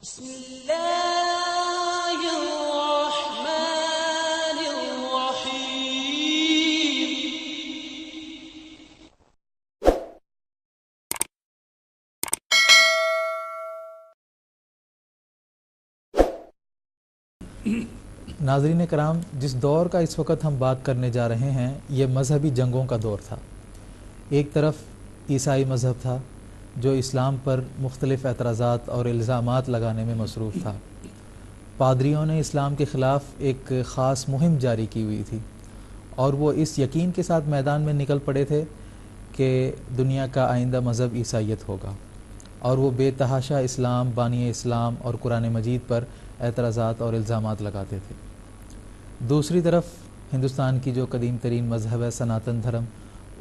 بسم اللہ الرحمن الرحیم۔ ناظرین کرام، جس دور کا اس وقت ہم بات کرنے جا رہے ہیں یہ مذہبی جنگوں کا دور تھا۔ ایک طرف عیسائی مذہب تھا جو اسلام پر مختلف اعتراضات اور الزامات لگانے میں مصروف تھا۔ پادریوں نے اسلام کے خلاف ایک خاص مہم جاری کی ہوئی تھی اور وہ اس یقین کے ساتھ میدان میں نکل پڑے تھے کہ دنیا کا آئندہ مذہب عیسائیت ہوگا، اور وہ بے تحاشا اسلام، بانی اسلام اور قرآن مجید پر اعتراضات اور الزامات لگاتے تھے۔ دوسری طرف ہندوستان کی جو قدیم ترین مذہب ہے سناتن دھرم،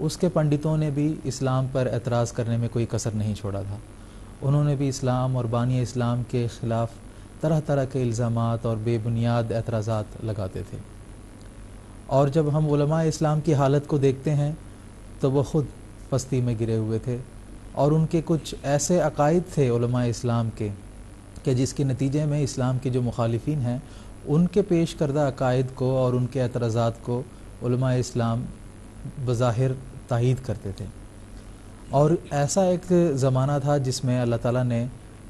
اس کے پنڈتوں نے بھی اسلام پر اعتراض کرنے میں کوئی کسر نہیں چھوڑا تھا۔ انہوں نے بھی اسلام اور بانی اسلام کے خلاف طرح طرح کے الزامات اور بے بنیاد اعتراضات لگاتے تھے۔ اور جب ہم علماء اسلام کی حالت کو دیکھتے ہیں تو وہ خود پستی میں گرے ہوئے تھے، اور ان کے کچھ ایسے عقائد تھے علماء اسلام کے کہ جس کے نتیجے میں اسلام کے جو مخالفین ہیں ان کے پیش کردہ عقائد کو اور ان کے اعتراضات کو علماء اسلام بظاہر تائید کرتے تھے۔ اور ایسا ایک زمانہ تھا جس میں اللہ تعالیٰ نے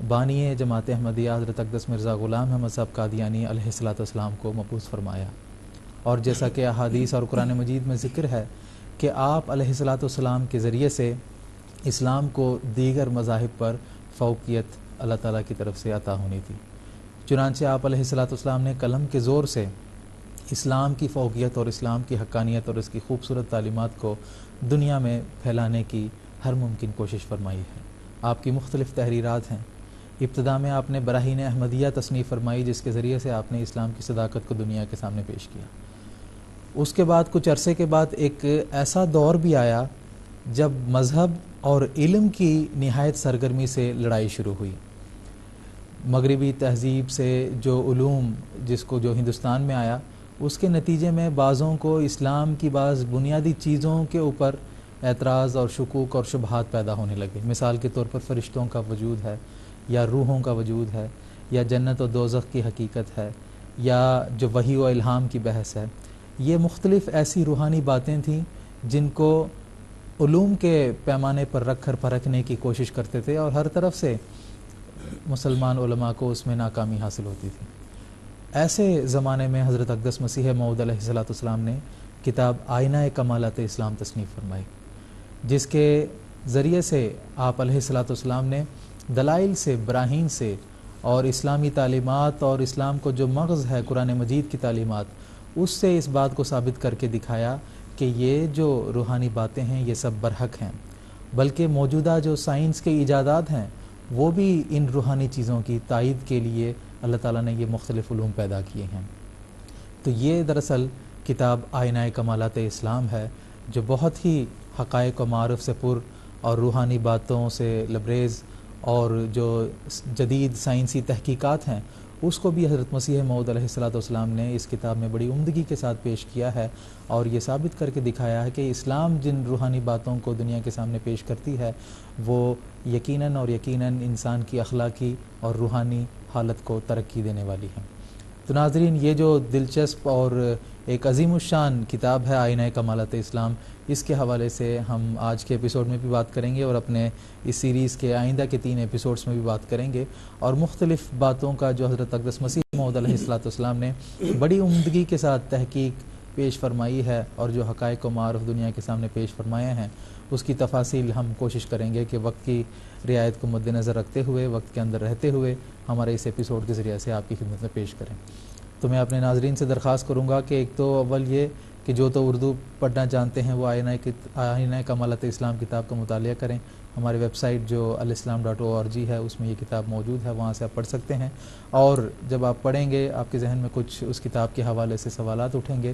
بانی جماعت احمدیہ حضرت اقدس مرزا غلام احمد صاحب قادیانی علیہ السلام کو مبعوث فرمایا، اور جیسا کہ احادیث اور قرآن مجید میں ذکر ہے کہ آپ علیہ السلام کے ذریعے سے اسلام کو دیگر مذاہب پر فوقیت اللہ تعالیٰ کی طرف سے عطا ہونی تھی۔ چنانچہ آپ علیہ السلام نے قلم کے زور سے اسلام کی فوقیت اور اسلام کی حقانیت اور اس کی خوبصورت تعلیمات کو دنیا میں پھیلانے کی ہر ممکن کوشش فرمائی ہے۔ آپ کی مختلف تحریرات ہیں۔ ابتدا میں آپ نے براہین احمدیہ تصنیف فرمائی جس کے ذریعے سے آپ نے اسلام کی صداقت کو دنیا کے سامنے پیش کیا۔ اس کے بعد کچھ عرصے کے بعد ایک ایسا دور بھی آیا جب مذہب اور علم کی نہایت سرگرمی سے لڑائی شروع ہوئی۔ مغربی تہذیب سے جو علوم جو ہندوستان میں آیا، اس کے نتیجے میں بعضوں کو اسلام کی بعض بنیادی چیزوں کے اوپر اعتراض اور شکوک اور شبہات پیدا ہونے لگے۔ مثال کے طور پر فرشتوں کا وجود ہے، یا روحوں کا وجود ہے، یا جنت و دوزخ کی حقیقت ہے، یا جو وحی و الہام کی بحث ہے۔ یہ مختلف ایسی روحانی باتیں تھیں جن کو علوم کے پیمانے پر رکھ کر پرکھنے کی کوشش کرتے تھے، اور ہر طرف سے مسلمان علماء کو اس میں ناکامی حاصل ہوتی تھی۔ ایسے زمانے میں حضرت اقدس مسیح موعود علیہ السلام نے کتاب آئینہ کمالات اسلام تصنیف فرمائی، جس کے ذریعے سے آپ علیہ السلام نے دلائل سے، براہین سے اور اسلامی تعلیمات اور اسلام کو جو مغز ہے قرآن مجید کی تعلیمات، اس سے اس بات کو ثابت کر کے دکھایا کہ یہ جو روحانی باتیں ہیں یہ سب برحق ہیں، بلکہ موجودہ جو سائنس کے ایجادات ہیں وہ بھی ان روحانی چیزوں کی تائید کے لیے اللہ تعالیٰ نے یہ مختلف علوم پیدا کیے ہیں۔ تو یہ دراصل کتاب آئینہ کمالات اسلام ہے، جو بہت ہی حقائق و معارف سے پر اور روحانی باتوں سے لبریز، اور جو جدید سائنسی تحقیقات ہیں اس کو بھی حضرت مسیح موعود علیہ السلام نے اس کتاب میں بڑی عمدگی کے ساتھ پیش کیا ہے، اور یہ ثابت کر کے دکھایا ہے کہ اسلام جن روحانی باتوں کو دنیا کے سامنے پیش کرتی ہے وہ یقیناً انسان کی اخلاقی اور روحانی حالت کو ترقی دینے والی ہے۔ تو ناظرین، یہ جو دلچسپ اور ایک عظیم الشان کتاب ہے آئینہ کمالات اسلام، اس کے حوالے سے ہم آج کے ایپیسوڈ میں بھی بات کریں گے، اور اپنے اس سیریز کے آئندہ کے 3 ایپیسوڈز میں بھی بات کریں گے، اور مختلف باتوں کا جو حضرت اقدس مسیح موعود علیہ السلام نے بڑی عمدگی کے ساتھ تحقیق پیش فرمائی ہے اور جو حقائق و معارف دنیا کے سامنے پیش فرمائے ہیں، اس کی تفاصیل ہم کوشش کریں گے کہ وقت کی رعایت کو مد نظر رکھتے ہوئے، وقت کے اندر رہتے ہوئے ہمارے اس ایپیسوڈ کے ذریعے سے آپ کی خدمت میں پیش کریں۔ تو میں اپنے ناظرین سے درخواست کروں گا کہ ایک تو اول یہ کہ جو تو اردو پڑھنا جانتے ہیں وہ آئینہ کمالات اسلام کتاب کا مطالعہ کریں۔ ہماری ویب سائٹ جو alislam.org ہے اس میں یہ کتاب موجود ہے، وہاں سے آپ پڑھ سکتے ہیں، اور جب آپ پڑھیں گے آپ کے ذہن میں کچھ اس کتاب کے حوالے سے سوالات اٹھیں گے